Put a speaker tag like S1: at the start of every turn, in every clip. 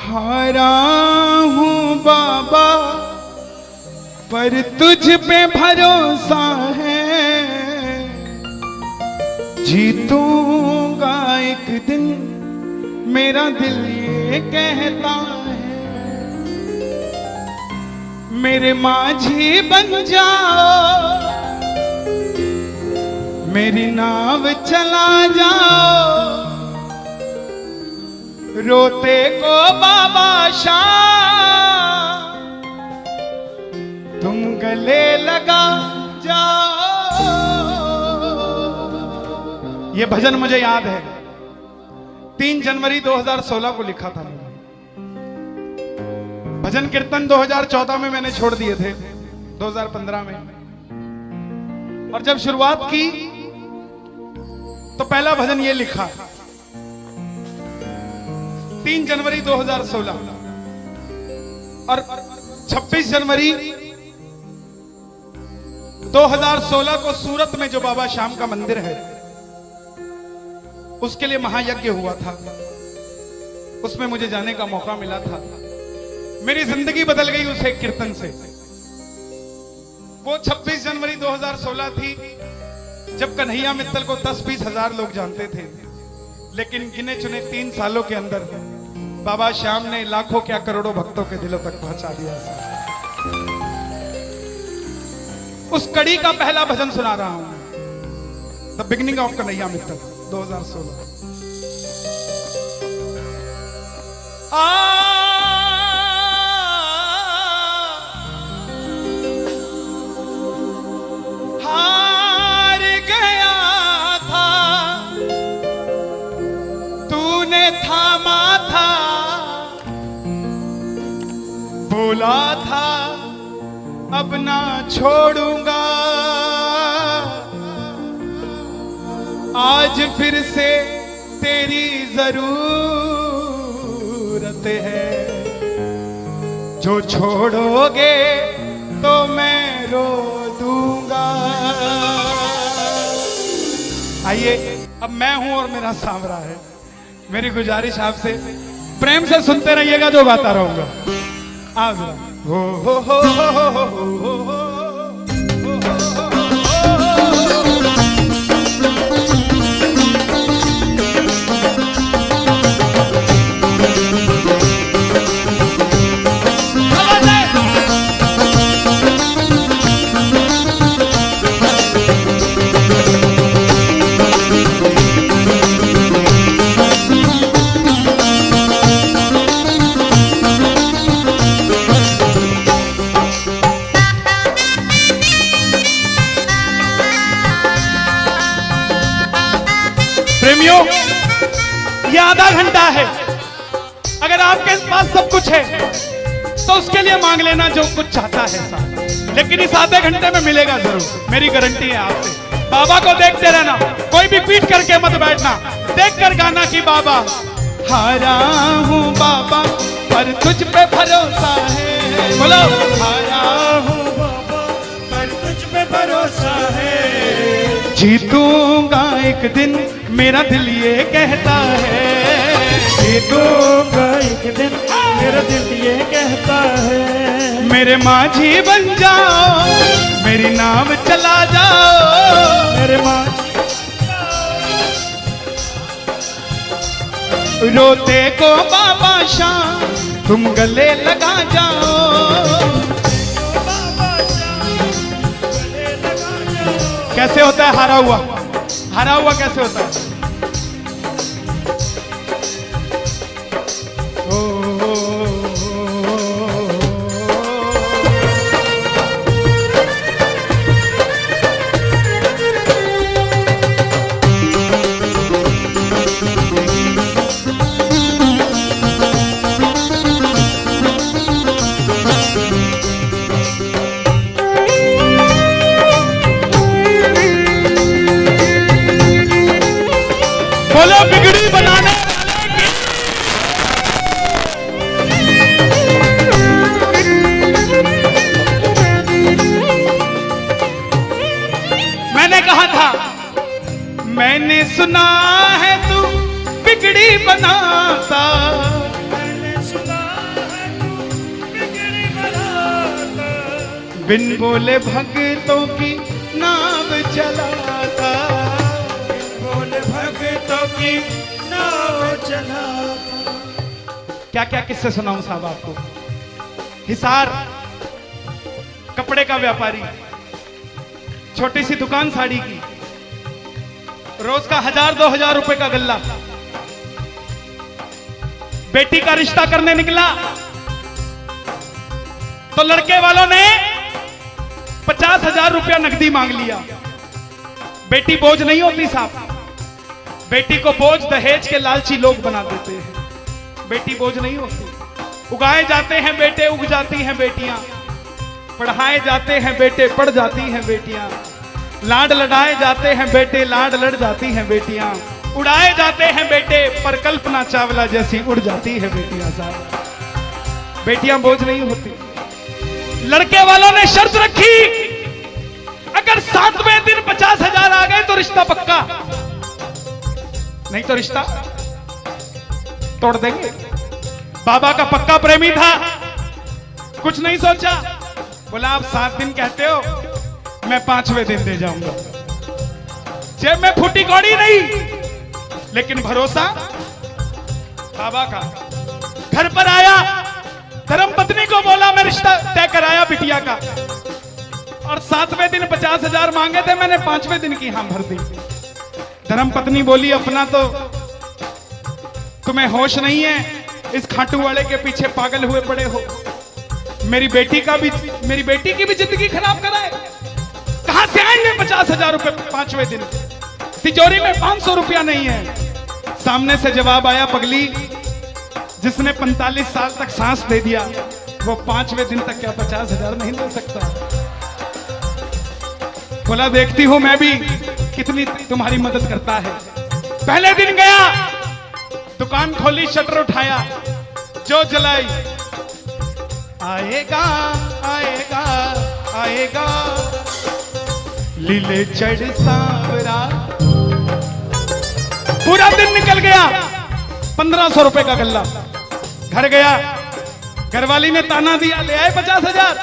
S1: हारा हूँ बाबा पर तुझ पे भरोसा है, जीतूंगा एक दिन मेरा दिल ये कहता है। मेरे माझी बन जाओ, मेरी नाव चला जाओ, रोते को बाबा शाम तुम गले लगा जाओ। ये भजन मुझे याद है, 3 जनवरी 2016 को लिखा था मैंने। भजन कीर्तन 2014 में मैंने छोड़ दिए थे, 2015 में। और जब शुरुआत की तो पहला भजन ये लिखा 3 जनवरी 2016। और 26 जनवरी 2016 को सूरत में जो बाबा श्याम का मंदिर है उसके लिए महायज्ञ हुआ था, उसमें मुझे जाने का मौका मिला था। मेरी जिंदगी बदल गई उस एक कीर्तन से। वो 26 जनवरी 2016 थी जब कन्हैया मित्तल को 10-20 हजार लोग जानते थे, लेकिन गिने चुने 3 सालों के अंदर बाबा श्याम ने लाखों क्या करोड़ों भक्तों के दिलों तक पहुंचा दिया। उस कड़ी का पहला भजन सुना रहा हूं, the beginning of Kanhaiya Mittal 2016। हार गया था तूने थामा था, बोला था अब ना छोड़ूंगा, आज फिर से तेरी जरूरत है, जो छोड़ोगे तो मैं रो दूंगा। आइए, अब मैं हूं और मेरा सांवरा है। मेरी गुजारिश आपसे प्रेम से सुनते रहिएगा, जो गाता रहूंगा। आज हो हो हो हो हो हो हो हो। प्रेमियों, ये आधा घंटा है। अगर आपके पास सब कुछ है तो उसके लिए मांग लेना जो कुछ चाहता है साहब, लेकिन इस आधे घंटे में मिलेगा जरूर, मेरी गारंटी है आपसे। बाबा को देखते रहना, कोई भी पीट करके मत बैठना, देख कर गाना कि बाबा हारा हूँ बाबा पर तुझ पे भरोसा है। बोलो हारा हूँ बाबा पर तुझ पे भरोसा है, जीतूंगा एक दिन मेरा दिल ये कहता है, जीतूंगा एक दिन मेरा दिल ये कहता है। मेरे माझी बन जाओ, मेरी नाव चला जाओ, मेरे माझी रोते को बाबा शाम तुम गले लगा जाओ। कैसे होता है हारा हुआ? हारा हुआ कैसे होता है? बोलो बिगड़ी बनाने मैंने कहा था, मैंने सुना है तू बिगड़ी बनाता, मैंने सुना बिन बोले भक्तों की नाव चलाता,
S2: बोले भक्तों की नाव चलाता।
S1: क्या क्या किस्से सुनाऊं साहब आपको। हिसार कपड़े का व्यापारी, छोटी सी दुकान साड़ी की, रोज का 1000-2000 रुपए का गल्ला। बेटी का रिश्ता करने निकला तो लड़के वालों ने 50,000 रुपया नकदी मांग लिया। बेटी बोझ नहीं होती साहब, बेटी को बोझ दहेज के लालची लोग बना देते हैं। बेटी बोझ नहीं होती। उगाए जाते हैं बेटे, उग जाती हैं बेटियां। पढ़ाए जाते हैं बेटे, पढ़ जाती हैं बेटियां। लाड लड़ाए जाते हैं बेटे, लाड लड़ जाती हैं बेटियां। उड़ाए जाते हैं बेटे, पर कल्पना चावला जैसी उड़ जाती है बेटियां साहब। बेटियां बोझ नहीं होती। लड़के वालों ने शर्त रखी, अगर 7वें दिन 50,000 आ गए तो रिश्ता पक्का, नहीं तो रिश्ता तोड़ देंगे। बाबा का पक्का प्रेमी था, कुछ नहीं सोचा, बोला आप 7 दिन कहते हो, मैं 5वें दिन दे जाऊंगा। जेब में फूटी कौड़ी नहीं, लेकिन भरोसा बाबा का। घर पर आया, धर्मपत्नी को बोला मैं रिश्ता तय कराया बिटिया का, और 7वें दिन 50,000 मांगे थे, मैंने 5वें दिन की हां भर दी। धर्मपत्नी बोली अपना तो तुम्हें होश नहीं है, इस खाटू वाले के पीछे पागल हुए पड़े हो। मेरी बेटी की भी जिंदगी खराब कराए। कहां से आएंगे 50,000 रुपए 5वें दिन? तिजोरी में 500 रुपया नहीं है। सामने से जवाब आया, पगली जिसने 45 साल तक सांस दे दिया, वो 5वें दिन तक क्या 50,000 नहीं दे सकता? बोला देखती हूं मैं भी कितनी तुम्हारी मदद करता है। पहले दिन गया, दुकान खोली, शटर उठाया, जो जलाई, आएगा आएगा आएगा लीले चढ़ सांवरा। पूरा दिन निकल गया, 1500 रुपए का गल्ला। घर गया, घरवाली ने ताना दिया, ले आए 50,000।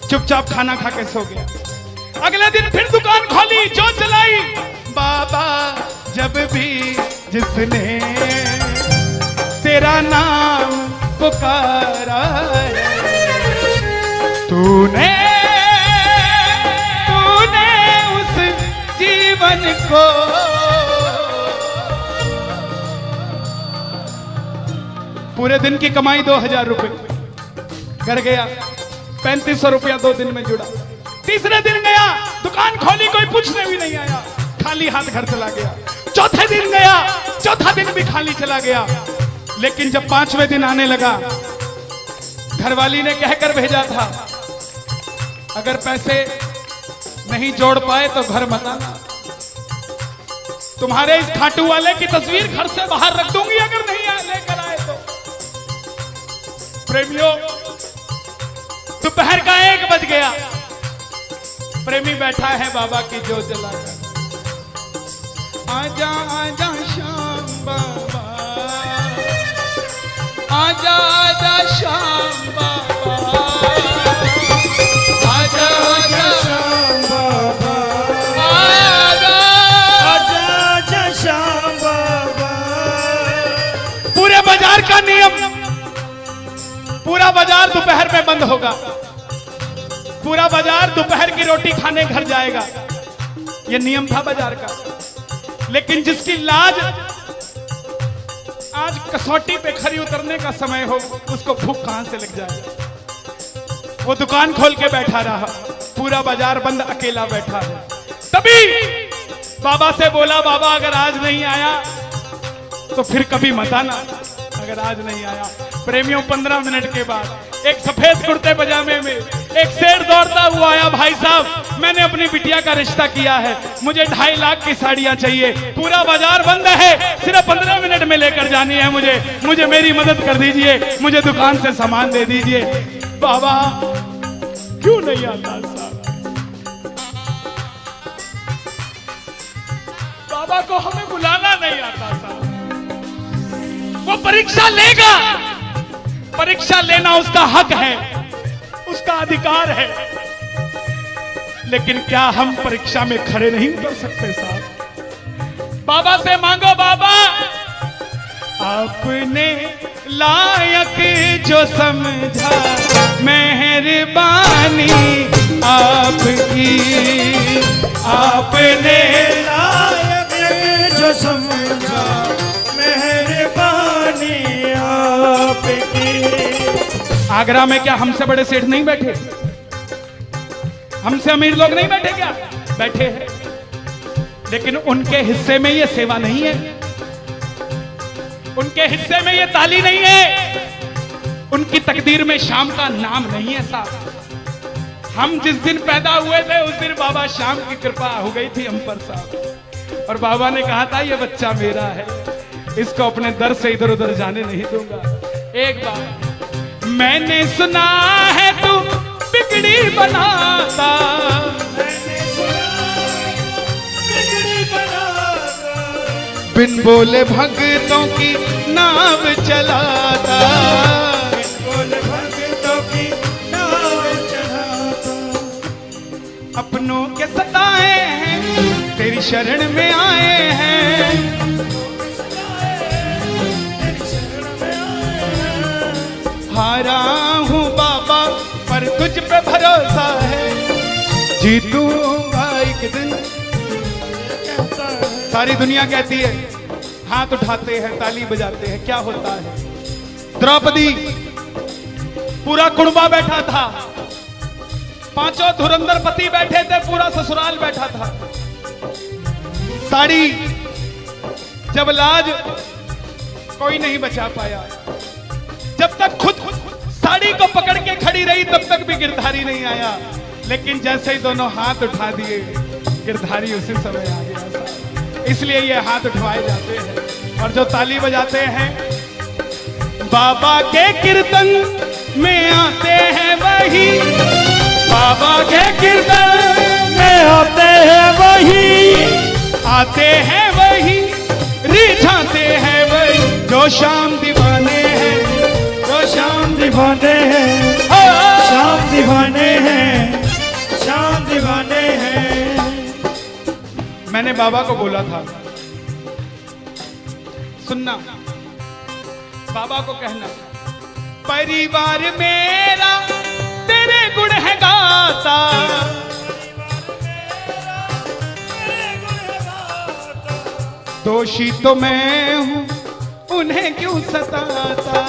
S1: चुपचाप खाना खा के सो गया। अगले दिन फिर दुकान खोली, जो चलाई, बाबा जब भी जिसने तेरा नाम पुकारा, तूने उस जीवन को पूरे दिन की कमाई 2000 रुपए। घर गया, 3500 रुपया 2 दिन में जुड़ा। तीसरे दिन गया, दुकान खोली, कोई पूछने भी नहीं आया, खाली हाथ घर चला गया। चौथे दिन गया, चौथा दिन भी खाली चला गया। लेकिन जब 5वें दिन आने लगा, घरवाली ने कहकर भेजा था, अगर पैसे नहीं जोड़ पाए तो घर मत आना। तुम्हारे इस खाटू वाले की तस्वीर घर से बाहर रख दूंगी अगर नहीं लेकर आए तो। प्रेमियों, दोपहर का 1 बज गया, प्रेमी बैठा है बाबा की जोत जलाकर। आजा आजा श्याम बाबा, आजा आजा श्याम बाबा, आजा आजा श्याम बाबा, आजा
S2: आजा श्याम बाबा।
S1: पूरे बाजार का नियम, पूरा बाजार दोपहर में बंद होगा। पूरा बाजार दोपहर की रोटी खाने घर जाएगा, यह नियम था बाजार का। लेकिन जिसकी लाज आज कसौटी पे खरी उतरने का समय हो, उसको भूख कहां से लग जाए। वो दुकान खोल के बैठा रहा, पूरा बाजार बंद, अकेला बैठा है। तभी बाबा से बोला, बाबा अगर आज नहीं आया तो फिर कभी मत आना, अगर आज नहीं आया। प्रेमियों, 15 मिनट के बाद एक सफेद कुर्ते पजामे में एक शेर दौड़ता हुआ आया, भाई साहब मैंने अपनी बिटिया का रिश्ता किया है, मुझे 2.5 लाख की साड़ियां चाहिए, पूरा बाजार बंद है, सिर्फ 15 मिनट में लेकर जानी है मुझे मेरी मदद कर दीजिए, मुझे दुकान से सामान दे दीजिए। बाबा क्यों नहीं आता साहब? बाबा को हमें बुलाना नहीं आता साहब। वो परीक्षा लेगा, परीक्षा लेना उसका हक है, उसका अधिकार है, लेकिन क्या हम परीक्षा में खड़े नहीं उतर सकते साहब? बाबा से मांगो, बाबा आपने लायक जो समझा, मेहरबानी आपकी,
S2: आपने लायक जो समझा, मेहरबानी आपकी।
S1: आगरा में क्या हमसे बड़े सेठ नहीं बैठे? हमसे अमीर लोग नहीं बैठे क्या? बैठे हैं, लेकिन उनके हिस्से में ये सेवा नहीं है, उनके हिस्से में ये ताली नहीं है, उनकी तकदीर में शाम का नाम नहीं है साहब। हम जिस दिन पैदा हुए थे उस दिन बाबा शाम की कृपा हो गई थी हम पर साहब, और बाबा ने कहा था ये बच्चा मेरा है, इसको अपने दर से इधर उधर जाने नहीं दूंगा। एक बार मैंने सुना है तू बिगड़ी बनाता, बिन बोले भक्तों की नाव चलाता,
S2: बिन बोले भक्तों की नाव चलाता।
S1: अपनों के सताए हैं तेरी शरण में आए हैं, हारा हूँ बाबा पर तुझ पे भरोसा है, जीतूंगा एक दिन। सारी दुनिया कहती है, हाथ उठाते हैं, ताली बजाते हैं, क्या होता है? द्रौपदी पूरा कुड़बा बैठा था, पांचों धुरंधर पति बैठे थे, पूरा ससुराल बैठा था। साड़ी जब लाज कोई नहीं बचा पाया, जब तक खुद साड़ी को पकड़ के खड़ी रही तब तक भी गिरधारी नहीं आया, लेकिन जैसे ही दोनों हाथ उठा दिए गिरधारी उसी समय आ गया। इसलिए ये हाथ उठवाए जाते हैं, और जो ताली बजाते हैं बाबा के कीर्तन में आते हैं वही, बाबा के कीर्तन में आते हैं वही, आते हैं वही, रिझाते हैं वही, जो शाम दीवाने हैं, जो शाम
S2: दीवाने हैं, शाम दीवाने हैं, शाम दीवाने हैं।
S1: मैंने बाबा को बोला था, सुनना, बाबा को कहना, परिवार मेरा तेरे गुण है गाता, दोषी तो मैं हूं उन्हें क्यों सताता।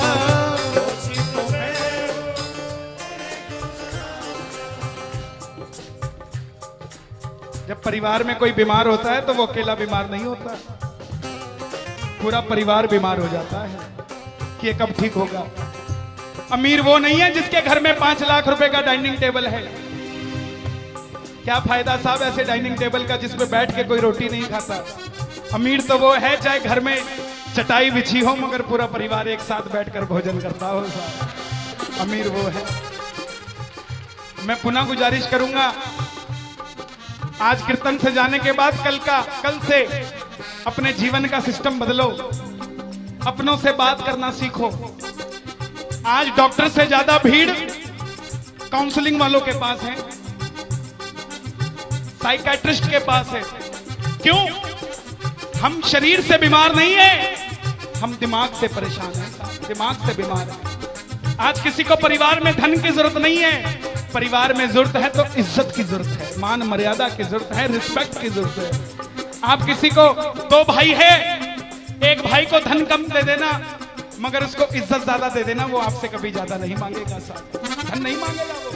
S1: जब परिवार में कोई बीमार होता है तो वो अकेला बीमार नहीं होता, पूरा परिवार बीमार हो जाता है कि ये कब ठीक होगा। अमीर वो नहीं है जिसके घर में 5 लाख रुपए का डाइनिंग टेबल है। क्या फायदा साहब ऐसे डाइनिंग टेबल का जिस पे बैठ के कोई रोटी नहीं खाता। अमीर तो वो है चाहे घर में चटाई बिछी हो मगर पूरा परिवार एक साथ बैठकर भोजन करता हो साहब, अमीर वो है। मैं पुनः गुजारिश करूंगा, आज कीर्तन से जाने के बाद कल से अपने जीवन का सिस्टम बदलो, अपनों से बात करना सीखो। आज डॉक्टर से ज्यादा भीड़ काउंसलिंग वालों के पास है, साइकियाट्रिस्ट के पास है। क्यों? हम शरीर से बीमार नहीं है, हम दिमाग से परेशान हैं, दिमाग से बीमार हैं। आज किसी को परिवार में धन की जरूरत नहीं है, परिवार में जरूरत है तो इज्जत की जरूरत है, मान मर्यादा की जरूरत है, रिस्पेक्ट की जरूरत है। आप किसी को 2 भाई है, एक भाई को धन कम दे देना मगर उसको इज्जत ज्यादा दे देना, वो आपसे कभी ज्यादा नहीं मांगेगा साहब, धन नहीं मांगेगा वो।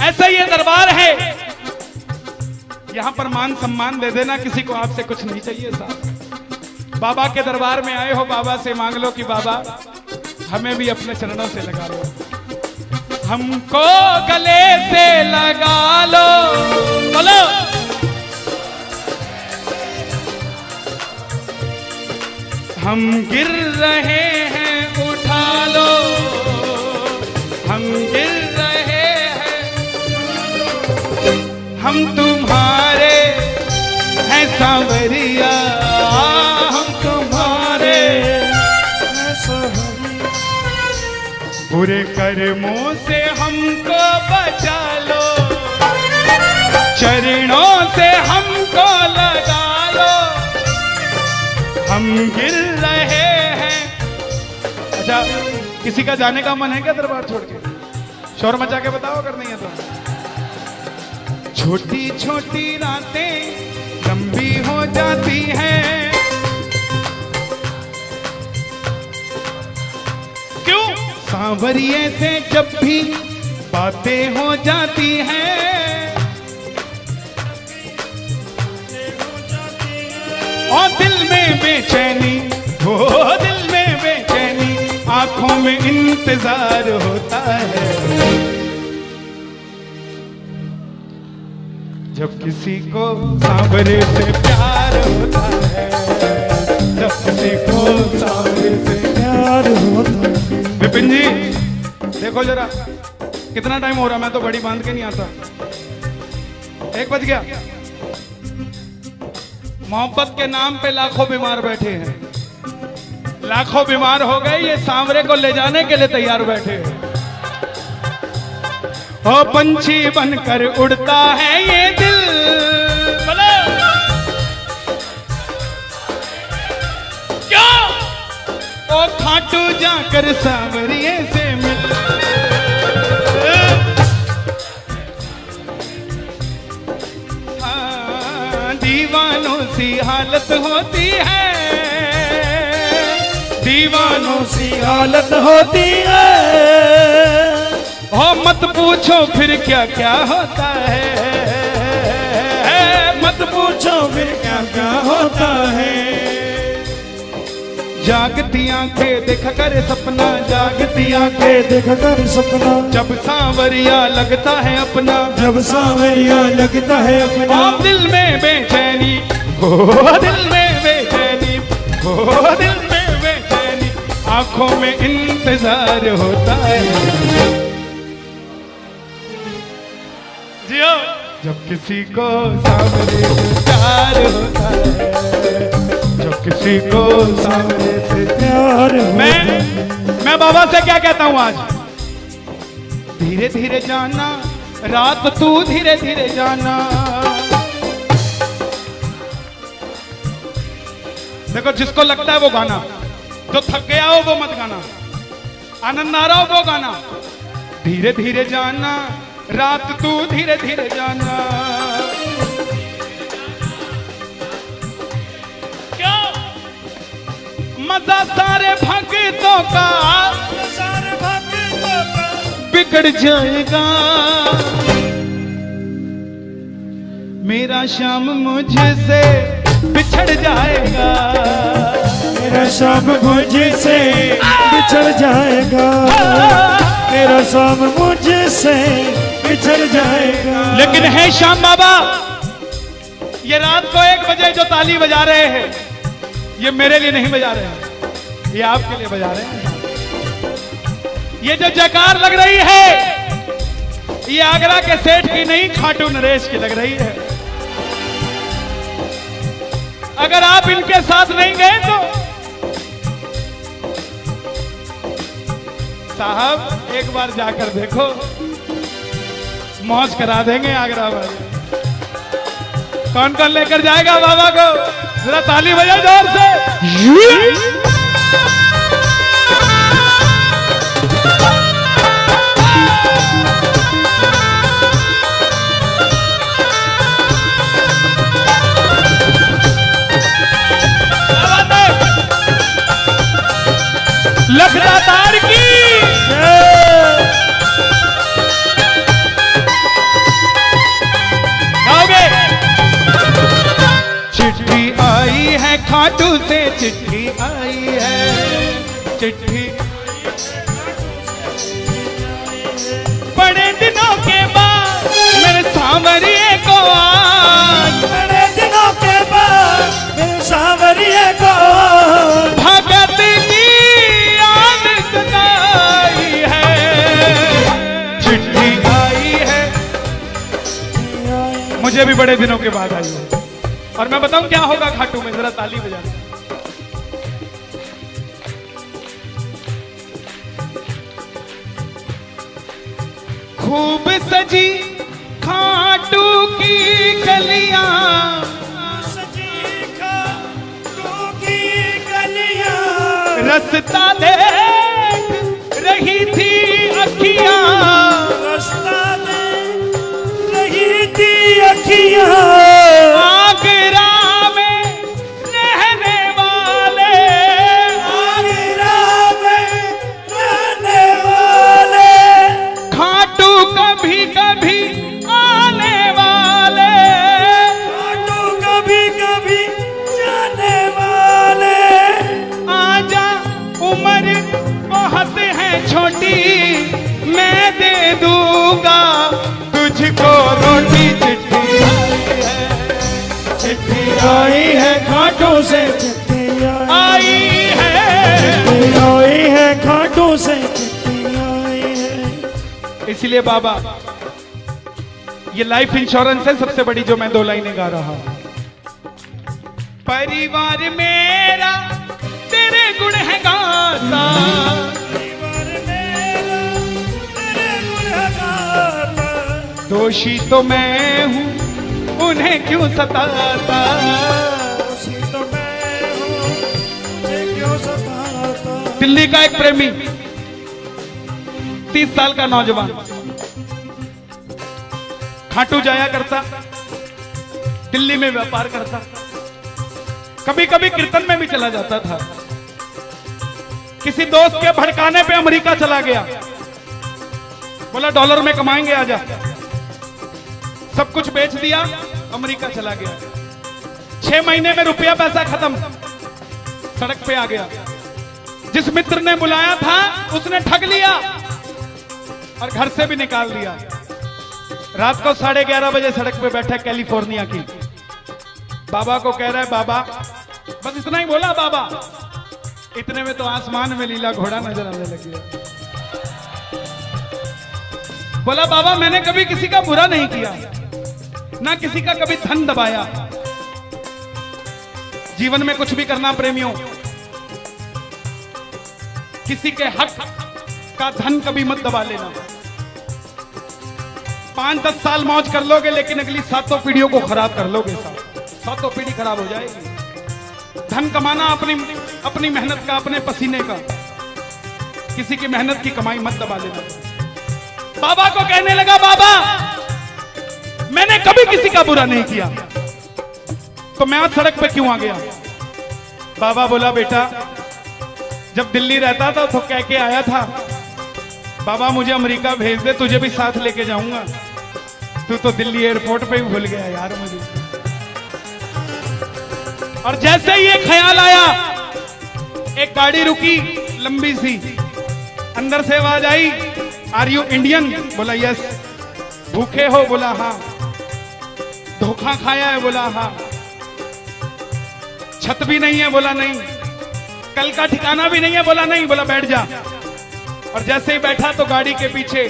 S1: ऐसा ये दरबार है, यहां पर मान सम्मान दे देना, किसी को आपसे कुछ नहीं चाहिए साहब। बाबा के दरबार में आए हो, बाबा से मांग लो कि बाबा हमें भी अपने चरणों से लगा लो, हमको गले से लगा लो, बोलो हम गिर रहे हैं उठा लो, हम गिर रहे हैं, हम तुम्हारे हैं सांवरिया, हम तुम्हारे हैं सांवरिया। बुरे कर्मों से हमको बचा लो, चरणों से हमको लगा लो, हम गिर रहे हैं। अच्छा, किसी का जाने का मन है क्या दरबार छोड़ के? शोर मचा के बताओ अगर नहीं है तो। छोटी छोटी रातें लंबी हो जाती हैं, क्यों? सांवरिये से जब भी बातें हो जाती हैं, और दिल में बेचैनी, हो दिल में बेचैनी, आंखों में इंतजार होता है। जब किसी को सांवरे से प्यार होता है, जब किसी को सांवरे से
S2: प्यार होता है।
S1: विपिन जी देखो जरा कितना टाइम हो रहा, मैं तो बड़ी बांध के नहीं आता। 1 बज गया। मोहब्बत के नाम पे लाखों बीमार बैठे हैं, लाखों बीमार हो गए, ये सांवरे को ले जाने के लिए तैयार बैठे हैं। ओ पंछी बनकर उड़ता है ये दिल, क्या? ओ खाटू जाकर सांवरिये से मिल, दीवानों सी हालत होती है, दीवानों
S2: सी हालत होती है।
S1: हो मत पूछो फिर क्या क्या होता है, मत पूछो फिर क्या क्या होता है। जागती आंखें देख कर सपना, जागती आंखें
S2: देख कर सपना,
S1: जब सांवरिया लगता है अपना,
S2: जब सांवरिया लगता है अपना।
S1: दिल में बेचैनी, हो दिल में बेचैनी, हो दिल में बेचैनी, आंखों में इंतजार होता है। जियो जब किसी को सांवरे से प्यार होता है, जब किसी को सांवरे से
S2: प्यार होता है।
S1: मैं बाबा से क्या कहता हूं आज? धीरे धीरे जाना, रात तू धीरे धीरे जाना। देखो जिसको लगता है वो गाना, जो थक गया हो वो मत गाना, आनंद आ रहा हो वो गाना। धीरे धीरे जाना, रात तू धीरे धीरे जाना। क्या मजा सारे भक्तों का,
S2: सारे भक्तों का
S1: बिगड़ जाएगा। मेरा श्याम मुझसे बिछड़ जाएगा,
S2: मेरा शाम मुझसे बिछड़ जाएगा, मेरा शाम मुझसे बिछड़ जाएगा।
S1: लेकिन है श्याम बाबा, ये रात को 1 बजे जो ताली बजा रहे हैं, ये मेरे लिए नहीं बजा रहे हैं, ये आपके लिए बजा रहे हैं। ये जो जयकार लग रही है, ये आगरा के सेठ की नहीं, खाटू नरेश की लग रही है। अगर आप इनके साथ नहीं गए तो साहब एक बार जाकर देखो, मौज करा देंगे आगरा वाले। कौन कौन लेकर जाएगा बाबा को? जरा ताली बजाओ जोर से। लखदातार की गाओगे? चिट्ठी आई है खाटू से, चिट्ठी आई है, चिट्ठी बड़े दिनों के बाद मेरे सांवरिये को आज,
S2: बड़े दिनों के बाद मेरे सांवरिये को
S1: भगत की याद सताई है। चिट्ठी आई है, मुझे भी बड़े दिनों के बाद आई है। और मैं बताऊं क्या होगा खाटू में, जरा ताली बजाना। खूब सजी खाटू की गलियां,
S2: सजी खाटू की गलियां,
S1: रास्ता देख रही थी अखियां,
S2: रास्ता देख रही थी अखियां,
S1: आगरा में रहने वाले,
S2: आगरा में रहने वाले,
S1: खाटू कभी कभी आने वाले,
S2: खाटू कभी कभी जाने वाले,
S1: आजा उम्र बहुत है छोटी, मैं दे दूंगा तुझको रोटी। चिट्ठी
S2: आई है खाटू से चिट्ठी
S1: आई है,
S2: आई है खाटू से चिट्ठी आई है।
S1: इसलिए बाबा ये लाइफ इंश्योरेंस है सबसे बड़ी जो मैं 2 लाइनें गा रहा हूं। परिवार मेरा तेरे गुण है गाता,
S2: परिवार मेरा तेरे गुण है गाता,
S1: दोषी तो मैं हूं उन्हें क्यों सताता,
S2: दोषी तो मैं हूं मुझे क्यों सताता।
S1: दिल्ली का एक प्रेमी 30 साल का नौजवान खाटू जाया करता, दिल्ली में व्यापार करता, कभी कभी कीर्तन में भी चला जाता था। किसी दोस्त के भड़काने पे अमेरिका चला गया, बोला डॉलर में कमाएंगे आजा, सब कुछ बेच दिया, अमेरिका चला गया। 6 महीने में रुपया पैसा खत्म, सड़क पे आ गया। जिस मित्र ने बुलाया था उसने ठग लिया और घर से भी निकाल दिया। रात को 11:30 बजे सड़क पे बैठा कैलिफोर्निया की, बाबा को कह रहा है बाबा, बस इतना ही बोला बाबा, इतने में तो आसमान में लीला घोड़ा नजर आने लग गया। बोला बाबा मैंने कभी किसी का बुरा नहीं किया, ना किसी का कभी धन दबाया, जीवन में कुछ भी करना प्रेमियों, किसी के हक का धन कभी मत दबा लेना। 5-10 साल मौज कर लोगे लेकिन अगली 7 पीढ़ियों को खराब कर लोगे, 7 पीढ़ी खराब हो जाएगी। धन कमाना अपनी मेहनत का, अपने पसीने का, किसी की मेहनत की कमाई मत दबा लेना। बाबा को कहने लगा बाबा मैंने कभी किसी का बुरा नहीं किया, तो मैं आज सड़क पे क्यों आ गया। बाबा बोला बेटा जब दिल्ली रहता था तो कह के आया था बाबा मुझे अमेरिका भेज दे, तुझे भी साथ लेके जाऊंगा, तू तो दिल्ली एयरपोर्ट पे ही भूल गया यार मुझे। और जैसे ही ये ख्याल आया एक गाड़ी रुकी लंबी सी, अंदर से आवाज आई आर यू इंडियन, बोला यस। भूखे हो, बोला हाँ। धोखा खाया है, बोला हाँ। छत भी नहीं है, बोला नहीं। कल का ठिकाना भी नहीं है, बोला नहीं। बोला बैठ जा। और जैसे ही बैठा तो गाड़ी के पीछे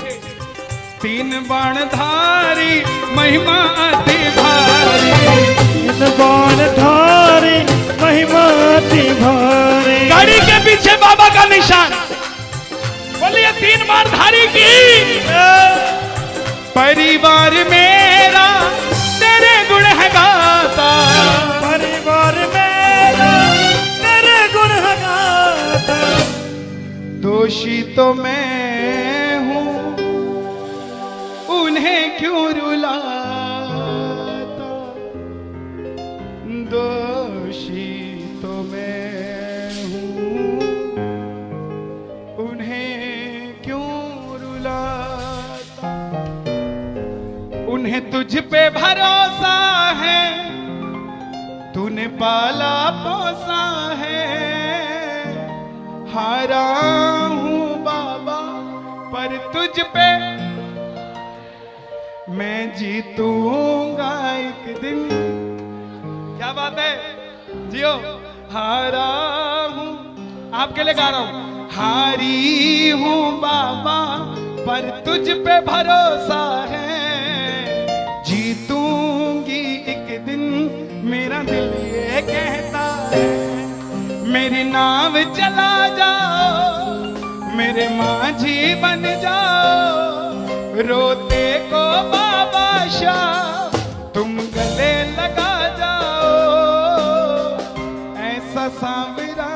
S1: 3 बाणधारी महिमा अति भारी,
S2: 3 बाणधारी महिमा अति भारी,
S1: गाड़ी के पीछे बाबा का निशान। बोलिए 3 बाणधारी की। परिवार मेरा तेरे गुण है गाता,
S2: परिवार मेरा तेरे गुण है गाता,
S1: दोषी तो मैं हूं उन्हें क्यों रुलाता, दोषी तो मैं हूं उन्हें क्यों रुलाता। उन्हें तुझ पे भरोसा है, तूने पाला पोसा है, हारा हूं बाबा पर तुझ पे मैं जीतूंगा एक दिन। क्या बात है, जियो। हारा हूं, आपके लिए गा रहा हूं। हारी हूं बाबा पर तुझ पे भरोसा है, जीतूंगी एक दिन मेरा दिल ये कहता है। मेरी नाव चला जाओ, मेरे माझी बन जाओ, रोते को बाबा शाह तुम गले लगा जाओ, ऐसा सांवरा